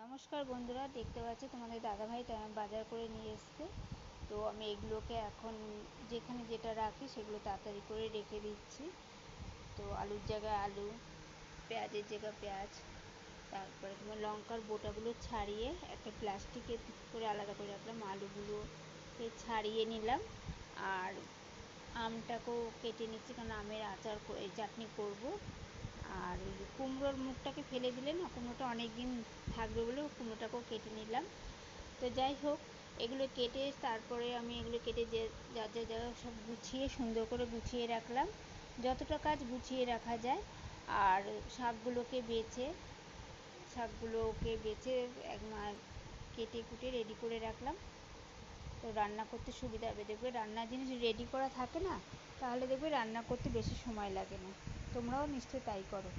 নমস্কার বন্ধুরা, দেখতে পাচ্ছ তোমাদের দাদাভাই বাজার করে নিয়ে এসছে। তো আমি এগুলোকে এখন যেখানে যেটা রাখি সেগুলো তাড়াতাড়ি করে রেখে দিচ্ছি। তো আলুর জায়গায় আলু, পেঁয়াজের জায়গায় পেঁয়াজ, তারপরে তোমার লঙ্কার বোটাগুলো ছাড়িয়ে একটা প্লাস্টিকে করে আলাদা করে রাখলাম। আলুগুলোকে ছাড়িয়ে নিলাম, আর আমটাকেও কেটে নিচ্ছি কারণ আমের আচার চাটনি করব। আর ওই কুমড়োর মুখটাকে ফেলে দিলে না, কুমড়োটা অনেক দিন থাকবে বলে কুমড়োটাকেও কেটে নিলাম। তো যাই হোক, এগুলো কেটে তারপরে আমি এগুলো কেটে যে যার যার জায়গায় সব গুছিয়ে সুন্দর করে গুছিয়ে রাখলাম, যতটা কাজ গুছিয়ে রাখা যায়। আর শাকগুলোকে বেছে কেটে কুটে রেডি করে রাখলাম। তো রান্না করতে সুবিধা হবে। দেখবে রান্নার জিনিস রেডি করা থাকে না, তাহলে দেখবে রান্না করতে বেশি সময় লাগে না। তোমরাও নিশ্চয়ই তাই করো।